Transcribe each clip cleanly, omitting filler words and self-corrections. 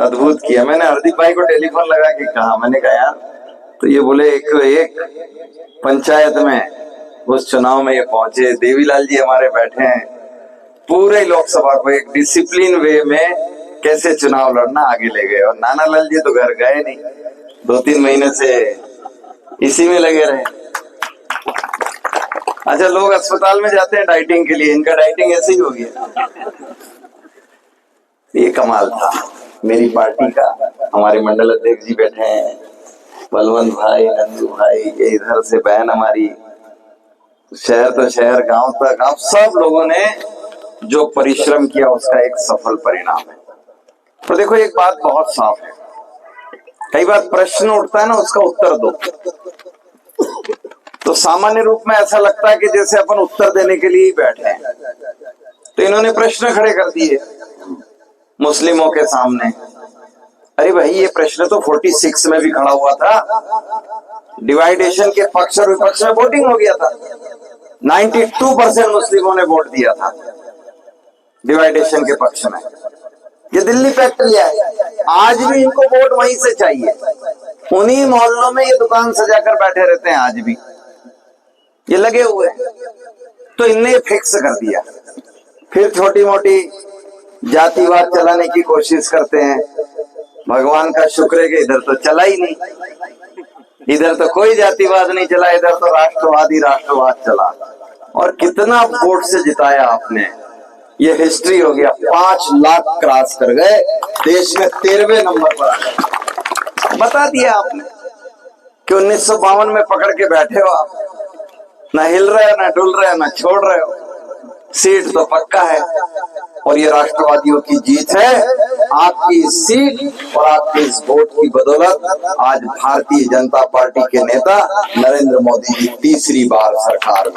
अद्भुत किया। मैंने हरदीप भाई को टेलीफोन लगा के कहा, मैंने कहा यार, तो ये बोले एक पंचायत में उस चुनाव में ये पहुंचे, देवीलाल जी हमारे बैठे हैं, पूरे लोकसभा को एक डिसिप्लिन वे में कैसे चुनाव लड़ना आगे ले गए। और नानालाल जी तो घर गए नहीं, 2-3 महीने से इसी में लगे रहे। अच्छा, लोग अस्पताल में जाते हैं डाइटिंग के लिए, इनका डाइटिंग ऐसे ही हो गया। ये कमाल था मेरी पार्टी का। हमारे मंडल अध्यक्ष जी बैठे हैं, बलवंत भाई, नंदू भाई, ये इधर से बहन हमारी, शहर तो शहर, गांव तक, आप सब लोगों ने जो परिश्रम किया उसका एक सफल परिणाम है। तो देखो, एक बात बहुत साफ है, कई बार प्रश्न उठता है ना, उसका उत्तर दो। तो सामान्य रूप में ऐसा लगता है कि जैसे अपन उत्तर देने के लिए ही बैठे हैं। तो इन्होंने प्रश्न खड़े कर दिए मुस्लिमों के सामने। अरे भाई, ये प्रश्न तो 46 में भी खड़ा हुआ था, डिवाइडेशन के पक्ष और विपक्ष में वोटिंग हो गया था, 92% मुस्लिमों ने वोट दिया था डिवाइडेशन के पक्ष में। ये दिल्ली फैक्ट्री है, आज भी इनको वोट वहीं से चाहिए। उन्हीं मोहल्लों में ये दुकान सजाकर बैठे रहते हैं आज भी, ये लगे हुए। तो इनने फिक्स कर दिया। फिर छोटी मोटी जातिवाद चलाने की कोशिश करते हैं। भगवान का शुक्र है कि इधर तो चला ही नहीं, इधर तो कोई जातिवाद नहीं चला, इधर तो राष्ट्रवाद चला। और कितना वोट से जिताया आपने, ये हिस्ट्री हो गया। 5 लाख क्रॉस कर गए, देश में 13वें नंबर पर आ गए। बता दिया आपने कि 1952 में पकड़ के बैठे हो आप, ना हिल रहे हो, ना डुल रहे हो, ना छोड़ रहे हो। सीट तो पक्का है, और ये राष्ट्रवादियों की जीत है। आपकी इस सीट और आपके इस वोट की बदौलत आज भारतीय जनता पार्टी के नेता नरेंद्र मोदी जी तीसरी बार सरकार में।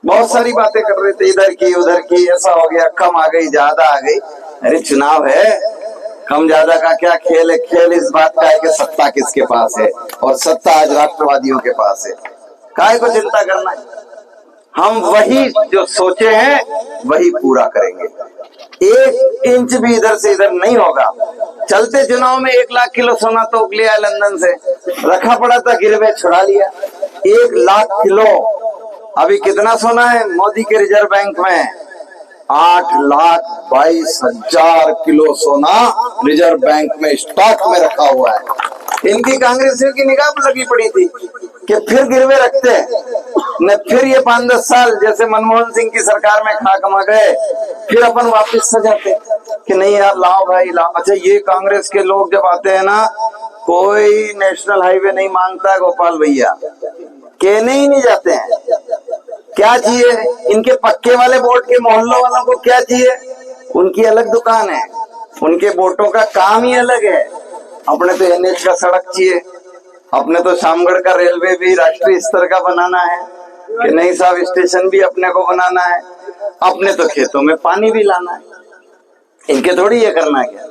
बहुत सारी बातें कर रहे थे, इधर की उधर की, ऐसा हो गया, कम आ गई, ज्यादा आ गई। अरे चुनाव है, कम ज्यादा का क्या खेल है? खेल इस बात का है कि सत्ता किसके पास है, और सत्ता आज राष्ट्रवादियों के पास है। काहे को चिंता करना है? हम वही जो सोचे हैं वही पूरा करेंगे। 1 इंच भी इधर से इधर नहीं होगा। चलते चुनाव में 1 लाख किलो सोना तो लिया लंदन से, रखा पड़ा था, गिरवे छुड़ा लिया। 1 लाख किलो। अभी कितना सोना है मोदी के रिजर्व बैंक में? 8,22,000 किलो सोना रिजर्व बैंक में स्टॉक में रखा हुआ है। इनकी कांग्रेसियों की निगाह पर लगी पड़ी थी कि फिर गिरवे रखते न, फिर ये 5-10 साल जैसे मनमोहन सिंह की सरकार में खा कमा गए, फिर अपन वापस सजाते कि नहीं यार, लाओ भाई लाओ। अच्छा, ये कांग्रेस के लोग जब आते हैं ना, कोई नेशनल हाईवे नहीं मांगता गोपाल भैया, कहने ही नहीं जाते हैं। क्या चाहिए इनके पक्के वाले वोट के मोहल्लों वालों को? क्या चाहिए? उनकी अलग दुकान है, उनके वोटों का काम ही अलग है। अपने तो NH का सड़क चाहिए, अपने तो शामगढ़ का रेलवे भी राष्ट्रीय स्तर का बनाना है कि नहीं साहब, स्टेशन भी अपने को बनाना है। अपने तो खेतों में पानी भी लाना है, इनके थोड़ी ये करना है क्या?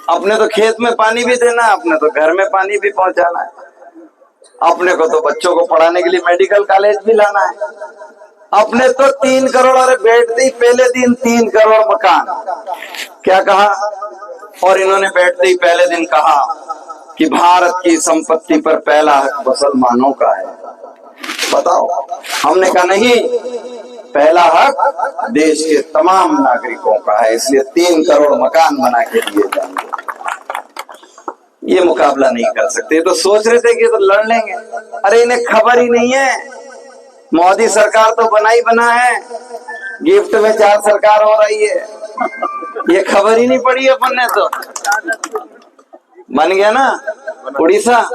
अपने तो खेत में पानी भी देना है, अपने तो घर में पानी भी पहुंचाना है, अपने को तो बच्चों को पढ़ाने के लिए मेडिकल कॉलेज भी लाना है। अपने तो 3 करोड़, अरे बैठते ही पहले दिन 3 करोड़ मकान। क्या कहा? और इन्होंने बैठते ही पहले दिन कहा कि भारत की संपत्ति पर पहला हक मुसलमानों का है। बताओ, हमने कहा नहीं, पहला हक देश के तमाम नागरिकों का है, इसलिए 3 करोड़ मकान बना के दिए जाएंगे। ये मुकाबला नहीं कर सकते। तो सोच रहे थे कि तो लड़ लेंगे। अरे इन्हें खबर ही नहीं है, मोदी सरकार तो बना ही बना है, गिफ्ट में 4 सरकार हो रही है, ये खबर ही नहीं पड़ी अपन ने। तो बन गया ना उड़ीसा,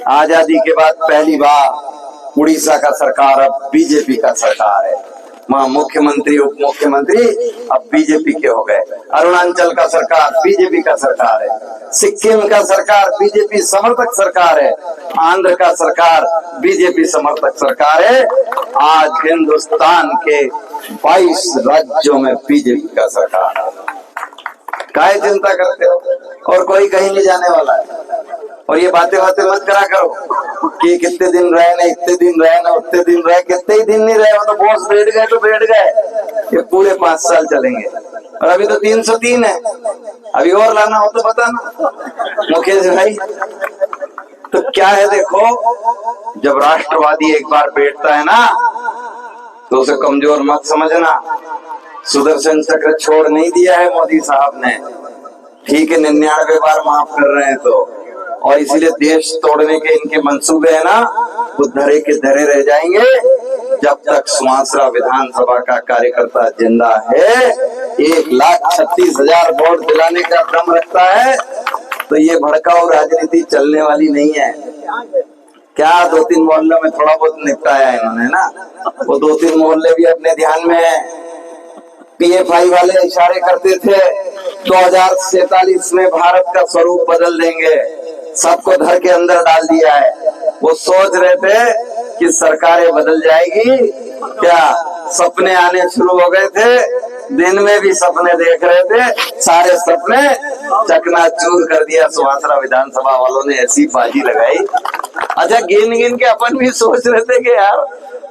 आजादी के बाद पहली बार उड़ीसा का सरकार अब बीजेपी का सरकार है। वहां मुख्यमंत्री उप मुख्यमंत्री अब बीजेपी के हो गए। अरुणाचल का सरकार बीजेपी का सरकार है, सिक्किम का सरकार बीजेपी समर्थक सरकार है, आंध्र का सरकार बीजेपी समर्थक सरकार है। आज हिंदुस्तान के 22 राज्यों में बीजेपी का सरकार है। काहे चिंता करते हो? और कोई कहीं नहीं जाने वाला है। और ये बातें मत करा करो कि कितने दिन रहे ना, इतने दिन रहे ना, उतने दिन रहे। कितने ही दिन नहीं रहे हो तो बॉस बैठ गए तो बैठ गए। ये पूरे 5 साल चलेंगे, और अभी तो 303 है। अभी और लाना हो तो बताना मुकेश भाई। तो क्या है देखो, जब राष्ट्रवादी एक बार बैठता है ना तो उसे कमजोर मत समझना। सुदर्शन चक्र छोड़ नहीं दिया है मोदी साहब ने, ठीक है 99 बार माफ कर रहे हैं तो, और इसीलिए देश तोड़ने के इनके मंसूबे है ना वो धरे के धरे रह जाएंगे जब तक सुमात्रा विधानसभा का कार्यकर्ता जिंदा है। 1,36,000 वोट दिलाने का दम रखता है तो ये भड़काऊ राजनीति चलने वाली नहीं है। क्या 2-3 मोहल्लों में थोड़ा बहुत निपटाया इन्होंने ना, वो 2-3 मोहल्ले भी अपने ध्यान में है। PFI वाले इशारे करते थे 2047 में भारत का स्वरूप बदल देंगे, सबको घर के अंदर डाल दिया है। वो सोच रहे थे कि सरकारें बदल जाएगी, क्या सपने आने शुरू हो गए थे, दिन में भी सपने देख रहे थे, सारे सपने चकनाचूर कर दिया सुमात्रा विधानसभा वालों ने, ऐसी बाजी लगाई। अच्छा गिन गिन के अपन भी सोच रहे थे कि यार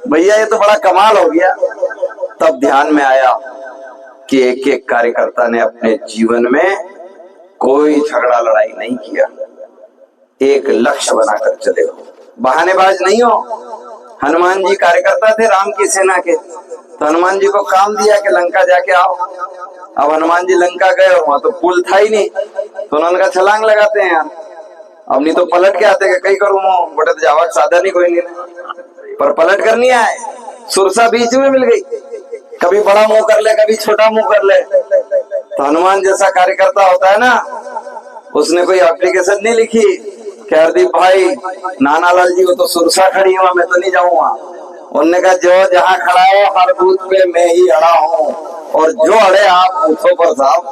भैया ये तो बड़ा कमाल हो गया। तब ध्यान में आया कि एक एक कार्यकर्ता ने अपने जीवन में कोई झगड़ा लड़ाई नहीं किया, एक लक्ष्य बनाकर चले हो, बहानेबाज नहीं हो। हनुमान जी कार्यकर्ता थे राम की सेना के, तो हनुमान जी को काम दिया कि लंका जाके आओ। अब हनुमान जी लंका गए, वहां तो पुल था ही नहीं, तो उन्होंने कहा छलांग लगाते हैं यार, अब नहीं तो पलट के आते कई करूँ बटे तो जावा साधा नहीं कोई नहीं, पर पलट कर नहीं आए। सुरसा बीच में मिल गई, कभी बड़ा मुंह कर ले कभी छोटा मुंह कर ले। तो हनुमान जैसा कार्यकर्ता होता है ना, उसने कोई एप्लीकेशन नहीं लिखी कि हरदीप भाई नानालाल जी वो तो सुरसा खड़ी हुआ, मैं तो नहीं जाऊंगा। उन्होंने कहा जो जहां खड़ा है हर बूथ पे मैं ही अड़ा हूँ, और जो अड़े आप बूथों पर साहब।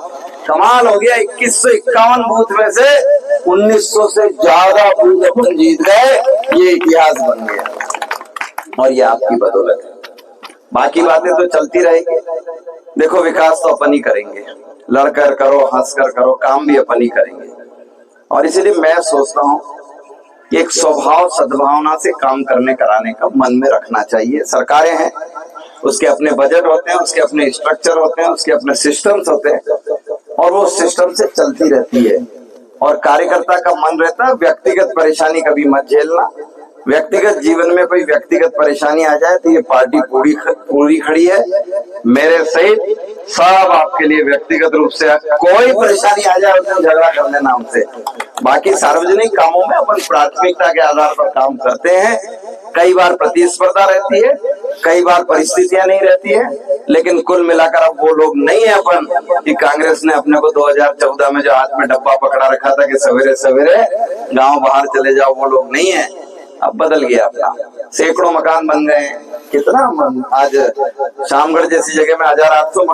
कमाल हो गया, 2151 बूथ में से 1900 से ज्यादा बूथ अपन जीत गए, ये इतिहास बन गया और ये आपकी बदौलत है। बाकी बातें तो चलती रहेगी। देखो विकास तो अपन ही करेंगे, लड़कर करो हंसकर करो, काम भी अपन ही करेंगे। और इसीलिए मैं सोचता हूँ कि एक स्वभाव सद्भावना से काम करने कराने का मन में रखना चाहिए। सरकारें हैं, उसके अपने बजट होते हैं, उसके अपने स्ट्रक्चर होते हैं, उसके अपने सिस्टम्स होते हैं, और वो सिस्टम से चलती रहती है। और कार्यकर्ता का मन रहता है व्यक्तिगत परेशानी कभी मत झेलना। व्यक्तिगत जीवन में कोई व्यक्तिगत परेशानी आ जाए तो ये पार्टी पूरी खड़ी है, मेरे सहित सब आपके लिए व्यक्तिगत रूप से। कोई परेशानी आ जाए उसमें झगड़ा कर लेना हमसे। बाकी सार्वजनिक कामों में अपन प्राथमिकता के आधार पर काम करते हैं। कई बार प्रतिस्पर्धा रहती है, कई बार परिस्थितियां नहीं रहती है, लेकिन कुल मिलाकर अब वो लोग नहीं है अपन कि कांग्रेस ने अपने को 2014 में जो हाथ में डब्बा पकड़ा रखा था कि सवेरे सवेरे गांव बाहर चले जाओ, वो लोग नहीं है। अब बदल गया अपना, सैकड़ों मकान बन गए हैं। कितना आज शामगढ़ जैसी जगह में 800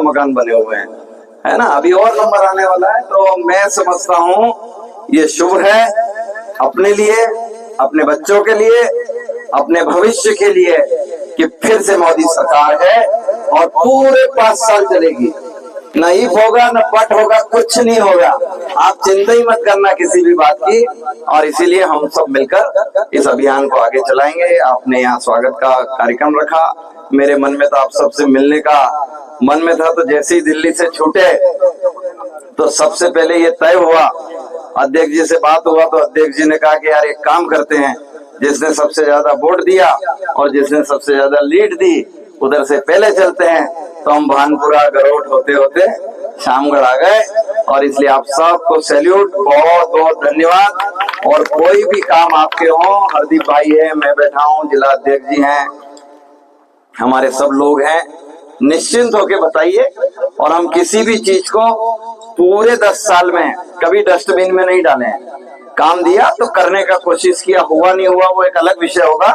मकान बने हुए हैं, है ना। अभी और नंबर आने वाला है। तो मैं समझता हूँ ये शुभ है अपने लिए, अपने बच्चों के लिए, अपने भविष्य के लिए कि फिर से मोदी सरकार है और पूरे 5 साल चलेगी। न इफ होगा न पट होगा, कुछ नहीं होगा। आप चिंता ही मत करना किसी भी बात की। और इसीलिए हम सब मिलकर इस अभियान को आगे चलाएंगे। आपने यहाँ स्वागत का कार्यक्रम रखा, मेरे मन में तो आप सबसे मिलने का मन में था। तो जैसे ही दिल्ली से छूटे तो सबसे पहले ये तय हुआ, अध्यक्ष जी से बात हुआ तो अध्यक्ष जी ने कहा कि यार एक काम करते हैं, जिसने सबसे ज्यादा वोट दिया और जिसने सबसे ज्यादा लीड दी उधर से पहले चलते हैं। तो हम भानपुरा गरोट होते होते शामगढ़ आ गए। और इसलिए आप सबको सैल्यूट, बहुत बहुत धन्यवाद। और कोई भी काम आपके हो, हरदीप भाई है, मैं बैठा हूँ, जिला अध्यक्ष जी हैं, हमारे सब लोग हैं, निश्चिंत होके बताइए। और हम किसी भी चीज को पूरे 10 साल में कभी डस्टबिन में नहीं डाले हैं। काम दिया तो करने का कोशिश किया, हुआ नहीं हुआ वो एक अलग विषय होगा,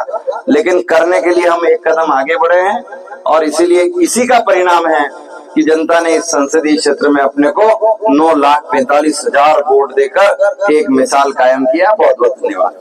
लेकिन करने के लिए हम एक कदम आगे बढ़े हैं। और इसीलिए इसी का परिणाम है कि जनता ने इस संसदीय क्षेत्र में अपने को 9,45,000 वोट देकर एक मिसाल कायम किया। बहुत बहुत धन्यवाद।